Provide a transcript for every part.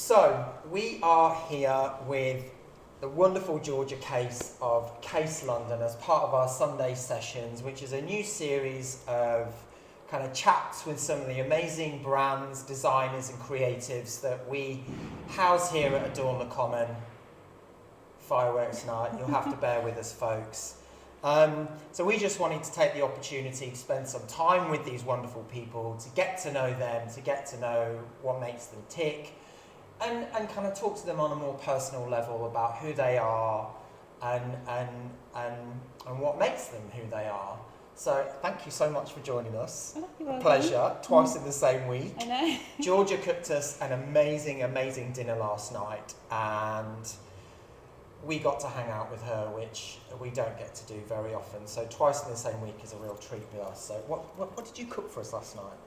So, we are here with the wonderful Georgia Case of Case London as part of our Sunday sessions, which is a new series of kind of chats with some of the amazing brands, designers and creatives that we house here at Adorn the Common. Fireworks night, you'll have to bear with us, folks. So we just wanted to take the opportunity to spend some time with these wonderful people, to get to know them, to get to know what makes them tick, and kind of talk to them on a more personal level about who they are and what makes them who they are. So thank you so much for joining us. Oh, a pleasure. Twice in the same week. I know. Georgia cooked us an amazing dinner last night, and we got to hang out with her, which we don't get to do very often. So twice in the same week is a real treat with us. So what did you cook for us last night?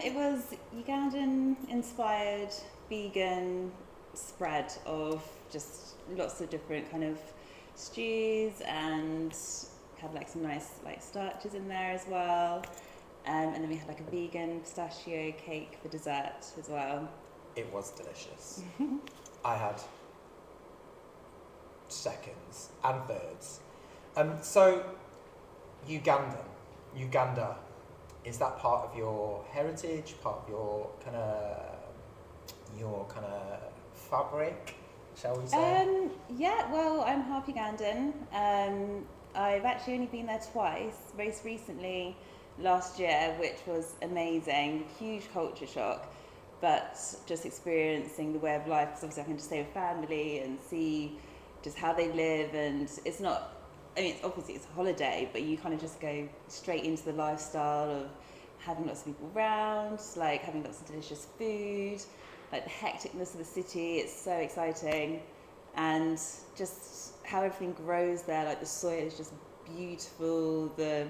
It was Ugandan-inspired vegan spread of just lots of different kind of stews, and had like some nice like starches in there as well. And then we had like a vegan pistachio cake for dessert as well. It was delicious. I had seconds and thirds. So Uganda, is that part of your heritage, part of your kind of fabric, shall we say? Yeah, well, I'm half Ugandan. I've actually only been there twice, most recently last year, which was amazing, huge culture shock, but just experiencing the way of life, because obviously I can just stay with family and see just how they live, and it's not, I mean, obviously it's a holiday, but you kind of just go straight into the lifestyle of having lots of people around, like having lots of delicious food, like the hecticness of the city. It's so exciting, and just how everything grows there, like the soil is just beautiful, the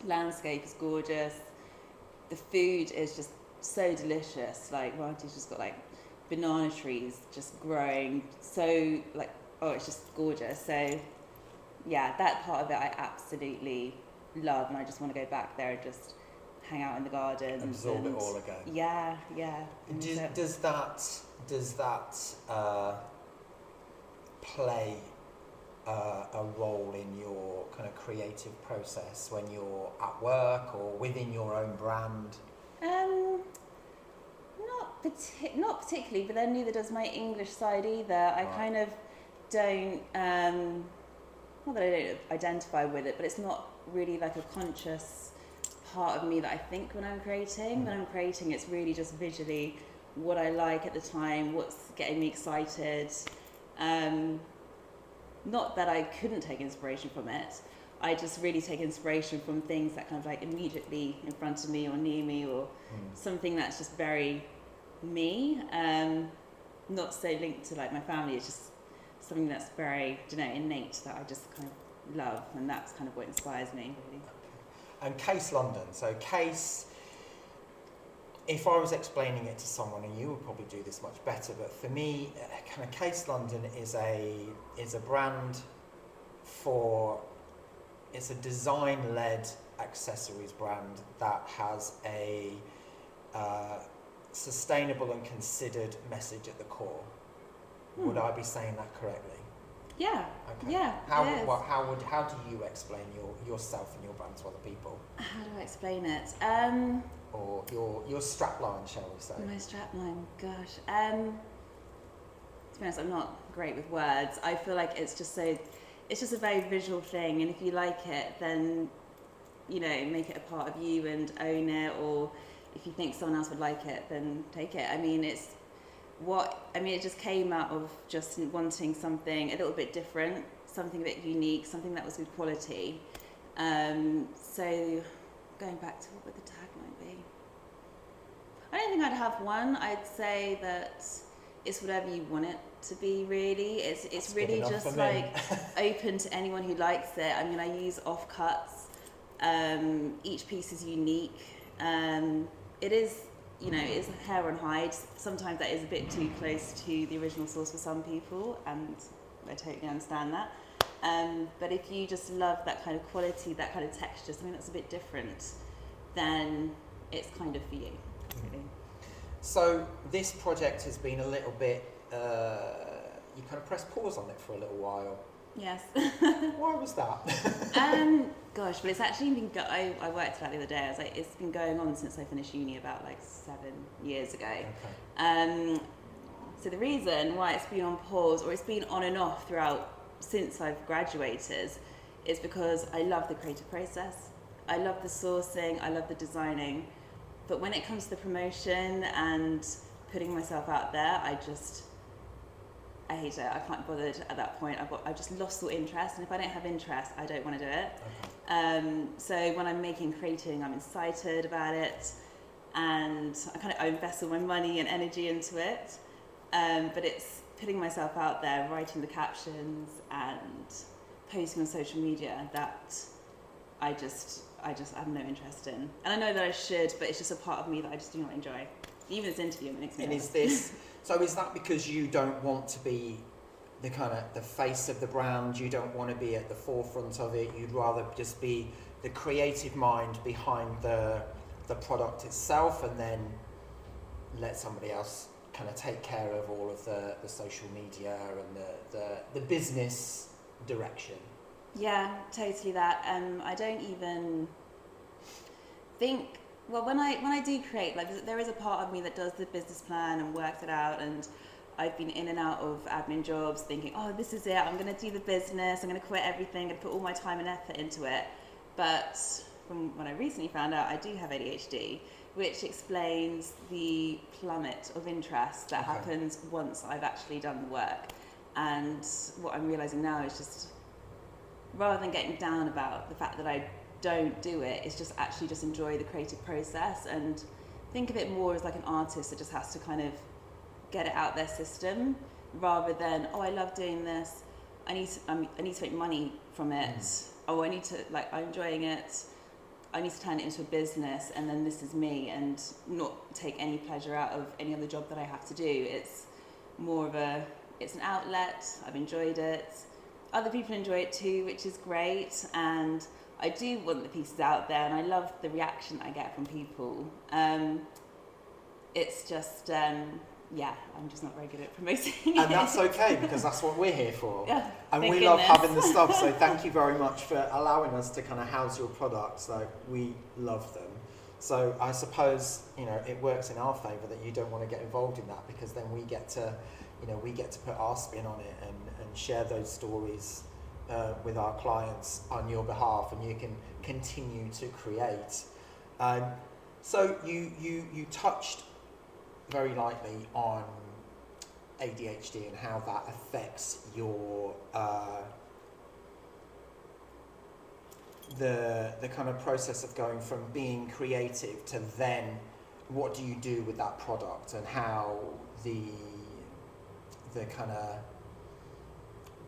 landscape is gorgeous, the food is just so delicious. Like Ranti's just got like banana trees just growing, so like, oh, it's just gorgeous. So yeah, that part of it I absolutely love, and I just want to go back there and just hang out in the garden. Absorb it all again. Yeah. Does that play a role in your kind of creative process when you're at work or within your own brand? Not particularly, but then neither does my English side either. I kind of don't, not that I don't identify with it, but it's not really like a conscious part of me that I think when I'm creating. When I'm creating, it's really just visually what I like at the time, what's getting me excited. Not that I couldn't take inspiration from it. I just really take inspiration from things that kind of like immediately in front of me or near me, or something that's just very me, not so linked to like my family. It's just something that's very, innate, that I just kind of love, and that's kind of what inspires me, really. And Case London, so Case, if I was explaining it to someone, and you would probably do this much better, but for me, kind of Case London is a brand it's a design-led accessories brand that has a sustainable and considered message at the core. Would I be saying that correctly? Yeah. Okay. Yeah. How do you explain yourself and your brand to other people? How do I explain it? Or your strapline, shall we say? My strapline, gosh. To be honest, I'm not great with words. I feel like it's just a very visual thing, and if you like it, then make it a part of you and own it. Or if you think someone else would like it, then take it. It just came out of just wanting something a little bit different, something a bit unique, something that was good quality. So going back to what would the tagline be? I don't think I'd have one. I'd say that it's whatever you want it to be, really. It's really just like open to anyone who likes it. I mean, I use offcuts. Each piece is unique. It is, it's hair and hide. Sometimes that is a bit too close to the original source for some people, and I totally understand that. But if you just love that kind of quality, that kind of texture, something that's a bit different, then it's kind of for you. Really. So this project has been a little bit, you kind of pressed pause on it for a little while. Yes. Why was that? Gosh, but it's actually been, I worked it out the other day, I was like, it's been going on since I finished uni about like 7 years ago. Okay. So the reason why it's been on pause, or it's been on and off throughout since I've graduated, is because I love the creative process. I love the sourcing, I love the designing. But when it comes to the promotion and putting myself out there, I hate it. I can't be bothered at that point. I've just lost all interest, and if I don't have interest, I don't want to do it. Okay. So when I'm creating, I'm excited about it, and I invest all my money and energy into it. But it's putting myself out there, writing the captions and posting on social media that I just have no interest in. And I know that I should, but it's just a part of me that I just do not enjoy. Even this interview makes me nervous. So is that because you don't want to be the face of the brand? You don't want to be at the forefront of it? You'd rather just be the creative mind behind the product itself, and then let somebody else kind of take care of all of the social media and the business direction? Yeah, totally that. I don't even think, well, when I do create, like, there is a part of me that does the business plan and works it out, and I've been in and out of admin jobs thinking, oh, this is it, I'm going to do the business, I'm going to quit everything, I'm going to put all my time and effort into it. But from when I recently found out I do have ADHD, which explains the plummet of interest that happens once I've actually done the work. And what I'm realising now is just, rather than getting down about the fact that I don't do it, it's just actually just enjoy the creative process and think of it more as like an artist that just has to kind of get it out their system, rather than, oh, I love doing this, I need to make money from it, oh, I'm enjoying it, I need to turn it into a business, and then this is me, and not take any pleasure out of any other job that I have to do. It's more of it's an outlet. I've enjoyed it. Other people enjoy it too, which is great, and I do want the pieces out there, and I love the reaction I get from people. It's just, I'm just not very good at promoting it. And that's okay, because that's what we're here for. Yeah, and we love having the stuff, so thank you very much for allowing us to kind of house your products. Like, we love them. So I suppose, it works in our favour that you don't want to get involved in that, because then we get to put our spin on it and share those stories with our clients on your behalf, and you can continue to create. So you touched very lightly on ADHD and how that affects your the kind of process of going from being creative to then what do you do with that product, and how the kind of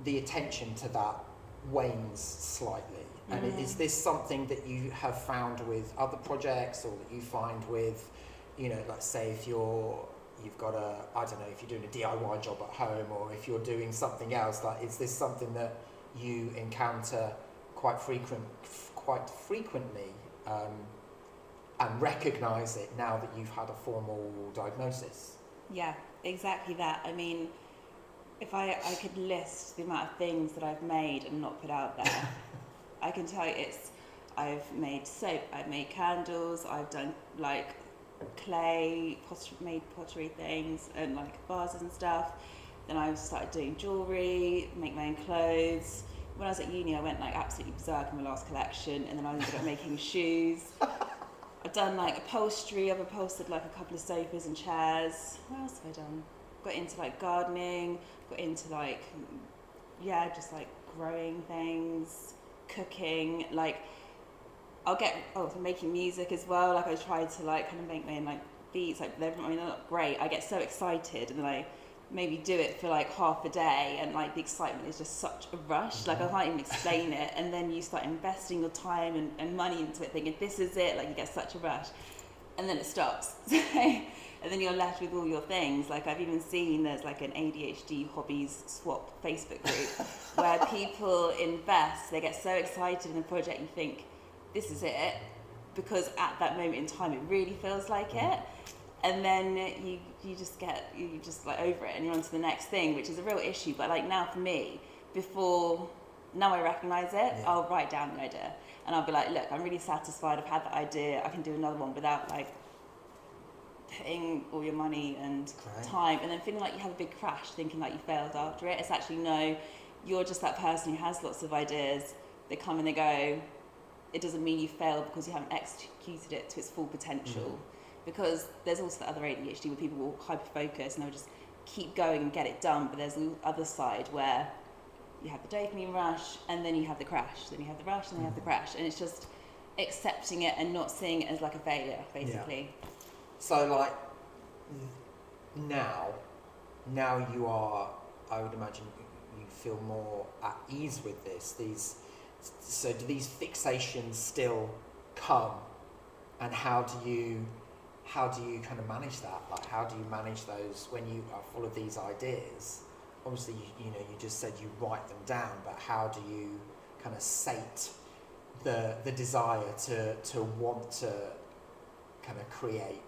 the attention to that wanes slightly. And is this something that you have found with other projects, or that you find with, let's say if you've got if you're doing a DIY job at home, or if you're doing something else, like, is this something that you encounter quite frequently, and recognise it now that you've had a formal diagnosis? Yeah, exactly that. I mean, if I could list the amount of things that I've made and not put out there, I can tell you I've made soap, I've made candles, I've done like clay, made pottery things and like vases and stuff. Then I started doing jewellery, make my own clothes. When I was at uni, I went like absolutely berserk in my last collection, and then I ended up making shoes. I've done like upholstery, I've upholstered like a couple of sofas and chairs. What else have I done? Got into like gardening, got into like, just like growing things, cooking, like making music as well. Like, I tried to like kind of make my own like beats, like they're not great. I get so excited, and then I maybe do it for like half a day, and like the excitement is just such a rush, like I can't even explain it. And then you start investing your time and money into it, thinking this is it, like you get such a rush, and then it stops. And then you're left with all your things. Like, I've even seen there's like an ADHD hobbies swap Facebook group where people invest, they get so excited in a project, you think this is it, because at that moment in time it really feels like it. and then you just like over it and you're on to the next thing, which is a real issue. But like now for me, now I recognise it, I'll write down the idea and I'll be like, look, I'm really satisfied, I've had that idea, I can do another one without like putting all your money and time and then feeling like you have a big crash, thinking like you failed after it. It's actually, no, you're just that person who has lots of ideas, they come and they go. It doesn't mean you failed because you haven't executed it to its full potential. Because there's also the other ADHD where people will hyper-focus and they'll just keep going and get it done, but there's the other side where you have the dopamine rush and then you have the crash, then you have the rush and then you have the crash, and it's just accepting it and not seeing it as like a failure, basically. So like now you are, I would imagine you feel more at ease with this. So do these fixations still come, and how do you kind of manage that? Like, how do you manage those when you are full of these ideas? Obviously, you just said you write them down, but how do you kind of sate the desire to want to kind of create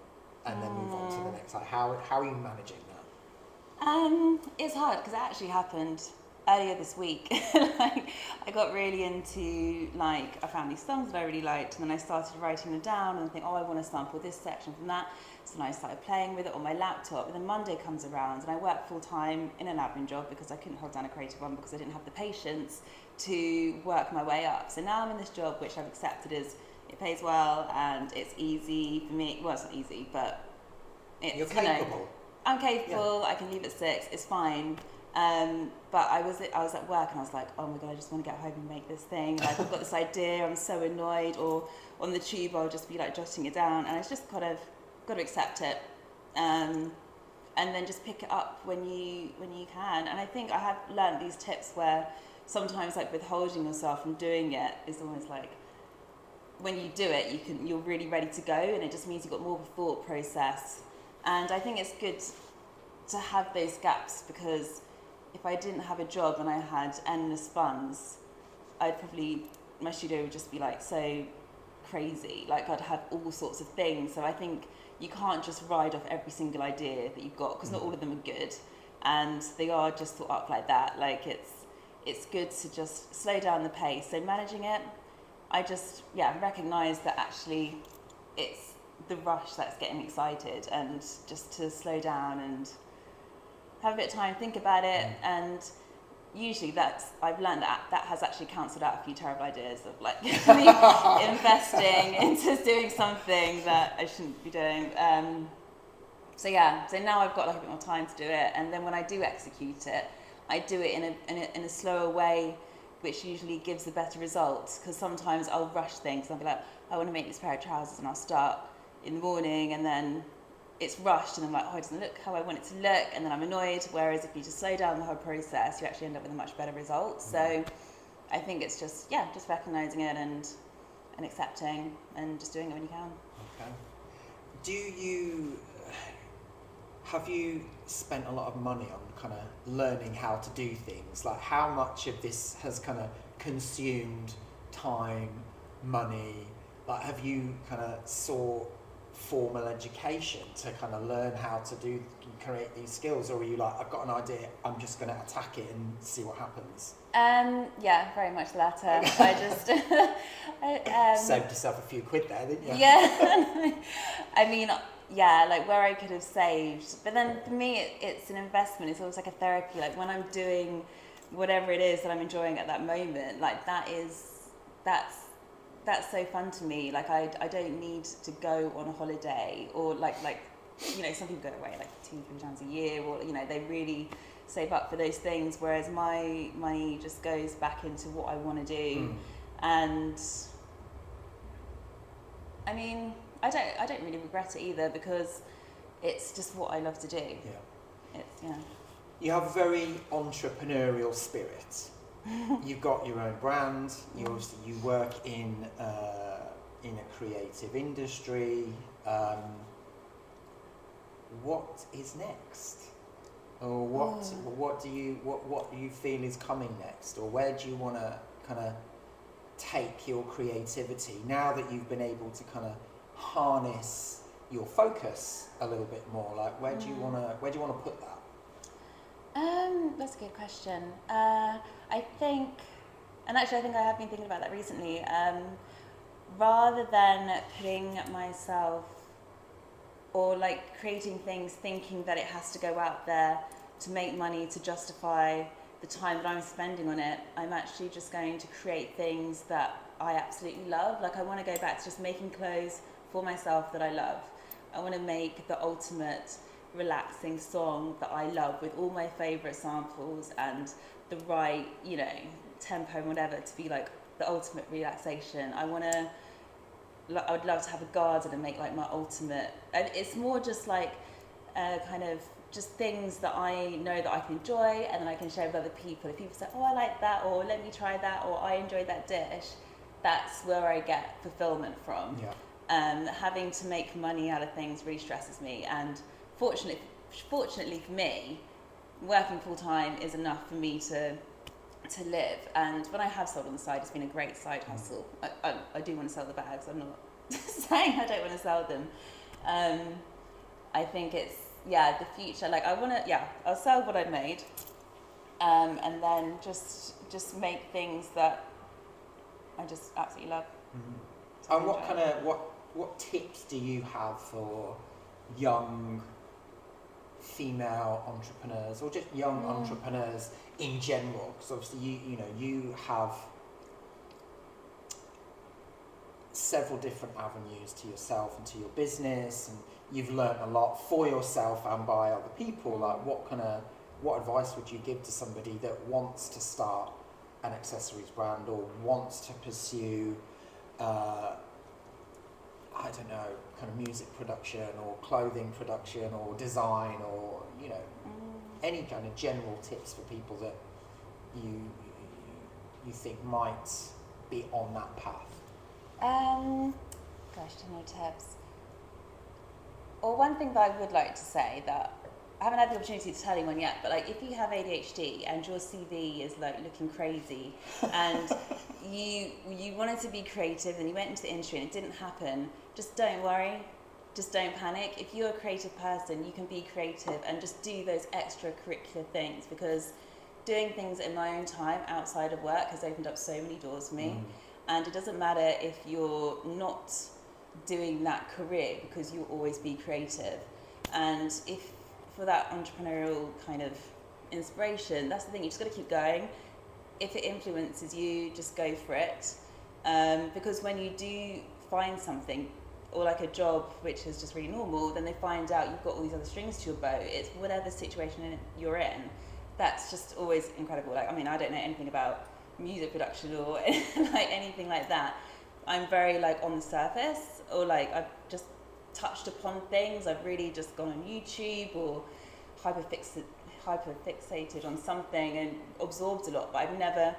and then move on to the next? Like, how are you managing that? It's hard because it actually happened earlier this week. Like, I got really into, like, I found these songs that I really liked, and then I started writing them down and I think, I want to sample this section from that. So then I started playing with it on my laptop, and then Monday comes around and I work full time in an admin job because I couldn't hold down a creative one because I didn't have the patience to work my way up. So now I'm in this job which I've accepted as, it pays well and it's easy for me. Well, it's not easy, but it's, you're capable. I'm capable, I can leave at 6, it's fine. But I was at work and I was like, oh my god, I just want to get home and make this thing. Like, I've got this idea, I'm so annoyed. Or on the tube, I'll just be like jotting it down, and it's just kind of got to accept it, and then just pick it up when you can. And I think I have learned these tips where sometimes like withholding yourself from doing it is almost like, when you do it, you're really ready to go, and it just means you've got more of a thought process. And I think it's good to have those gaps, because if I didn't have a job and I had endless funds, my studio would just be like so crazy. Like, I'd have all sorts of things. So I think you can't just ride off every single idea that you've got, because not all of them are good, and they are just thought up like that. Like, it's good to just slow down the pace. So managing it, I just recognise that actually it's the rush that's getting me excited, and just to slow down and have a bit of time, think about it. And usually I've learned that has actually cancelled out a few terrible ideas of like me investing into doing something that I shouldn't be doing. So now I've got like a bit more time to do it, and then when I do execute it, I do it in a slower way, which usually gives a better result. Because sometimes I'll rush things, I'll be like, I want to make this pair of trousers, and I'll start in the morning, and then it's rushed, and I'm like, oh, it doesn't look how I want it to look, and then I'm annoyed. Whereas if you just slow down the whole process, you actually end up with a much better result. So I think it's just recognising it and accepting, and just doing it when you can. Okay. Have you spent a lot of money on kind of learning how to do things? Like, how much of this has kind of consumed time, money? Like, have you kind of sought formal education to kind of learn how to create these skills, or are you like, I've got an idea, I'm just going to attack it and see what happens? Very much the latter. I just saved yourself a few quid there, didn't you? Yeah. I mean, like where I could have saved, but then for me it's an investment. It's almost like a therapy. Like, when I'm doing whatever it is that I'm enjoying at that moment, like that's so fun to me. Like, I don't need to go on a holiday, or like some people go away like 2-3 times a year, or they really save up for those things, whereas my money just goes back into what I want to do. And I mean, I don't really regret it either, because it's just what I love to do. You have a very entrepreneurial spirit. You've got your own brand. You work in a creative industry. What is next, or what do you feel is coming next, or where do you want to kind of take your creativity now that you've been able to kind of harness your focus a little bit more? Like, where do you want to put that? That's a good question. I think I have been thinking about that recently. Rather than putting myself or like creating things thinking that it has to go out there to make money to justify the time that I'm spending on it, I'm actually just going to create things that I absolutely love. Like, I want to go back to just making clothes for myself that I love. I want to make the ultimate relaxing song that I love with all my favourite samples and the right, tempo and whatever to be like the ultimate relaxation. I would love to have a garden and make like my ultimate, and it's more just like kind of just things that I know that I can enjoy and then I can share with other people. If people say, oh, I like that, or let me try that, or I enjoyed that dish, that's where I get fulfillment from. Having to make money out of things really stresses me, and fortunately for me, working full time is enough for me to live. And when I have sold on the side, it's been a great side hustle. I do want to sell the bags. I'm not saying I don't want to sell them. I think it's the future. Like, I'll sell what I made, and then just make things that I just absolutely love. And what tips do you have for young female entrepreneurs, or just young entrepreneurs in general? Because obviously you have several different avenues to yourself and to your business, and you've learned a lot for yourself and by other people. Like, what advice would you give to somebody that wants to start an accessories brand, or wants to pursue I don't know, kind of music production or clothing production or design, or any kind of general tips for people that you think might be on that path? General tips. Or one thing that I would like to say that I haven't had the opportunity to tell anyone yet, but like, if you have ADHD and your CV is like looking crazy and you wanted to be creative and you went into the industry and it didn't happen, just don't worry, just don't panic. If you're a creative person, you can be creative and just do those extracurricular things, because doing things in my own time outside of work has opened up so many doors for me. And it doesn't matter if you're not doing that career, because you'll always be creative. And if for that entrepreneurial kind of inspiration, that's the thing, you just got to keep going. If it influences you, just go for it. Because when you do find something, or like a job which is just really normal, then they find out you've got all these other strings to your bow. It's whatever situation you're in, that's just always incredible. Like, I mean, I don't know anything about music production or like anything like that. I'm very like on the surface, or like I've just touched upon things. I've really just gone on YouTube or hyper fixated on something and absorbed a lot, but I've never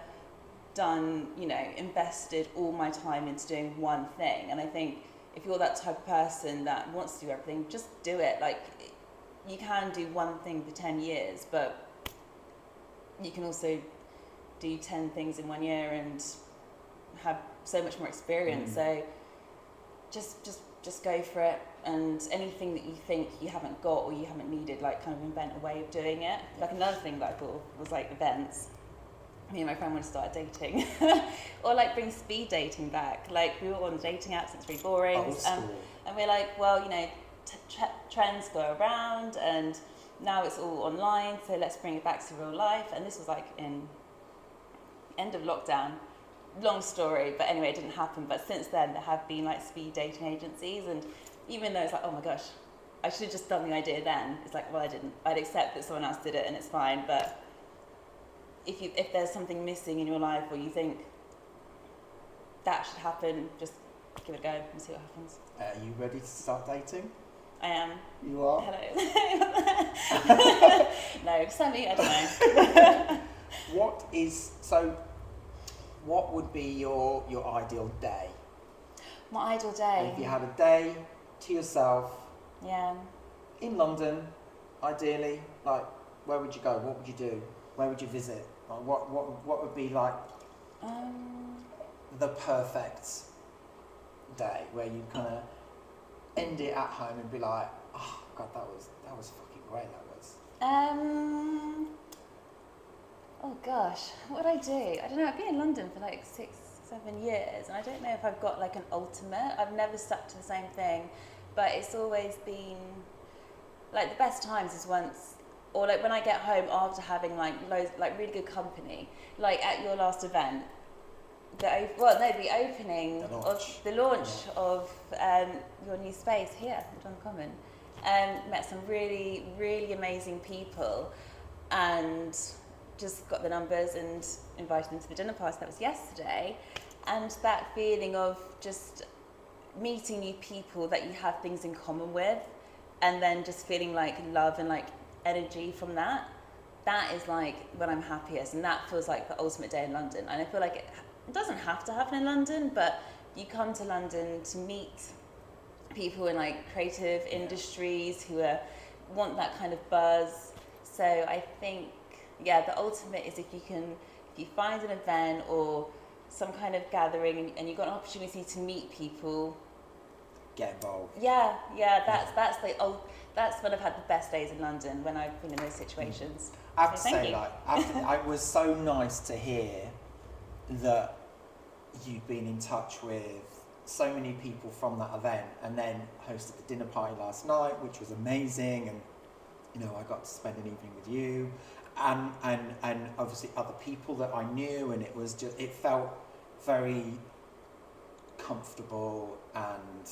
done, invested all my time into doing one thing. And I think if you're that type of person that wants to do everything, just do it. Like, you can do one thing for 10 years, but you can also do 10 things in 1 year and have so much more experience. So just go for it, and anything that you think you haven't got or you haven't needed, like, kind of invent a way of doing it. Like, another thing that I thought was like events. Me and my friend want to start dating or like bring speed dating back. Like, we were on dating apps, it's really boring. And we're like, well, trends go around and now it's all online, so let's bring it back to real life. And this was like in end of lockdown. Long story, but anyway, it didn't happen. But since then, there have been like speed dating agencies, and even though it's like, oh my gosh, I should have just done the idea then, it's like, well, I didn't. I'd accept that someone else did it and it's fine. But if there's something missing in your life, or you think that should happen, just give it a go and see what happens. Are you ready to start dating? I am. You are? Hello. No, Sammy, I don't know. What would be your ideal day? My ideal day? And if you had a day to yourself, in London, ideally, like, where would you go? What would you do? Where would you visit? Like, what would be like the perfect day where you kind of end it at home and be like, oh God, that was fucking great, that was? Oh gosh, what would I do? I don't know, I've been in London for like 6-7 years, and I don't know if I've got like an ultimate. I've never stuck to the same thing, but it's always been, like, the best times is once, or like when I get home after having like loads, like really good company, like at your last event, the opening of the launch of your new space here at John Common. Met some really, really amazing people, and just got the numbers and invited them to the dinner party. That was yesterday. And that feeling of just meeting new people that you have things in common with, and then just feeling like love and like energy from that, that is like when I'm happiest, and that feels like the ultimate day in London. And I feel like it doesn't have to happen in London, but you come to London to meet people in like creative industries who want that kind of buzz. So I think, yeah, the ultimate is if you find an event or some kind of gathering and you've got an opportunity to meet people, get involved. Yeah, that's when I've had the best days in London, when I've been in those situations. I have to say, it was so nice to hear that you've been in touch with so many people from that event, and then hosted the dinner party last night, which was amazing, and I got to spend an evening with you, and obviously other people that I knew, and it felt very comfortable and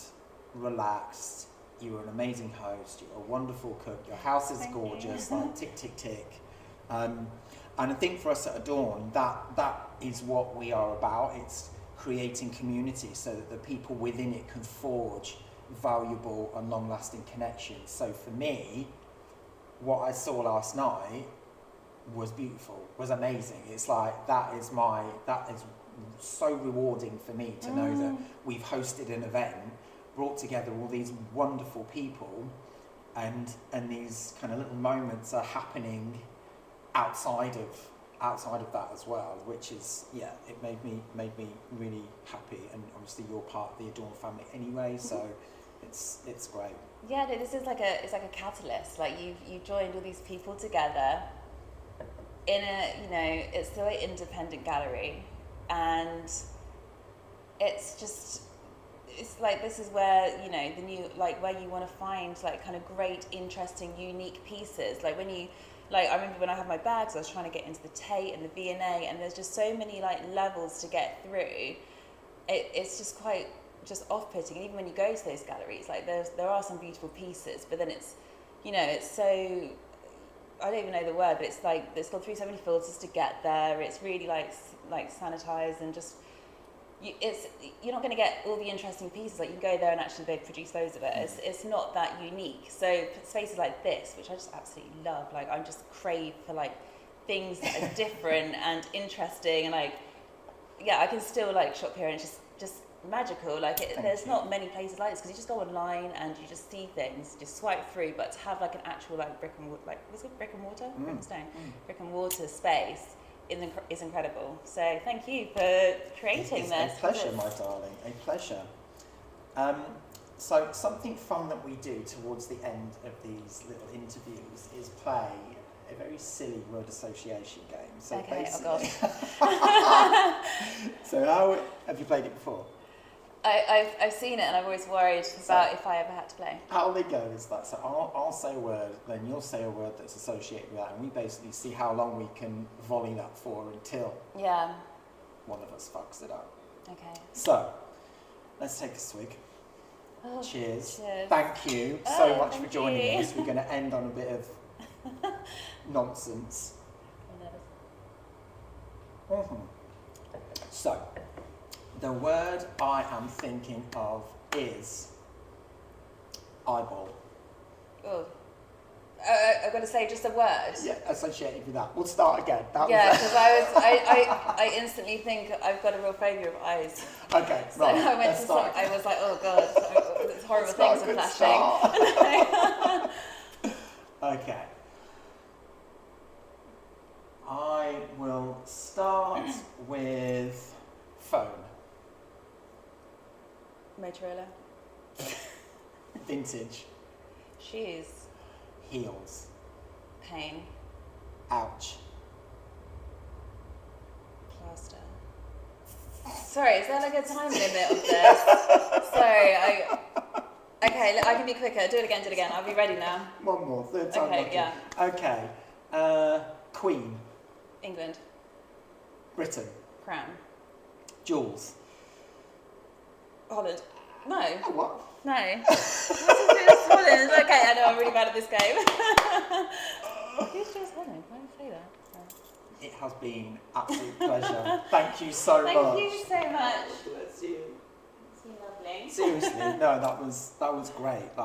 relaxed. You were an amazing host, you're a wonderful cook, your house is gorgeous, like tick, tick, tick. And I think for us at Adorn, that is what we are about. It's creating community so that the people within it can forge valuable and long-lasting connections. So for me, what I saw last night was beautiful, was amazing. It's like, that is so rewarding for me to know that we've hosted an event, brought together all these wonderful people, and these kind of little moments are happening outside of that as well, which is, it made me really happy. And obviously you're part of the Adorn family anyway, so it's great. Yeah, this is like it's like a catalyst. Like you joined all these people together in it's still an independent gallery, and it's like, this is where the new, like, where you want to find like kind of great, interesting, unique pieces. Like when you, like, I remember when I had my bags, I was trying to get into the Tate and the V&A, and there's just so many like levels to get through. It's just quite off-putting. And even when you go to those galleries, like there are some beautiful pieces, but then it's so, I don't even know the word, but it's like it's got through so many filters to get there. It's really like sanitized, and just you're not going to get all the interesting pieces. Like, you can go there and actually they produce loads of it. It's not that unique. So spaces like this, which I just absolutely love, like I'm just crave for like things that are different and interesting, and like, I can still like shop here, and it's just magical. Like there's not many places like this, because you just go online and you just see things, just swipe through. But to have like an actual like brick and mortar, brick and stone, brick and mortar space is incredible. So thank you for creating this. A pleasure, my darling, a pleasure. So something fun that we do towards the end of these little interviews is play a very silly word association game. So okay, oh God. So how have you played it before? I've seen it, and I've always worried about if I ever had to play. How they go is that, so I'll say a word, then you'll say a word that's associated with that, and we basically see how long we can volley that for until one of us fucks it up. Okay. So, let's take a swig. Oh, cheers. Cheers. Thank you so much for joining us. We're going to end on a bit of nonsense. So, the word I am thinking of is eyeball. Oh. I've got to say just a word. Yeah, associated with that. We'll start again. Because I instantly think I've got a real phobia of eyes. Okay, so right. I went to I was like, oh God, these horrible things are flashing. Okay. I will start with phone. Motorola. Vintage. Shoes. Heels. Pain. Ouch. Plaster. Sorry, is there like a time limit of this? Sorry, okay, I can be quicker. Do it again. I'll be ready now. One more, third time Okay, lucky. yeah. Okay. Queen. England. Britain. Crown. Jewels. Holland. No. Oh, what? No. Holland. Okay, I know I'm really bad at this game. Who's Jules Holland? Why did you say that? It has been absolute pleasure. Thank you so much. Thank you so much. Bless you. It's been lovely. Seriously, no, that was great.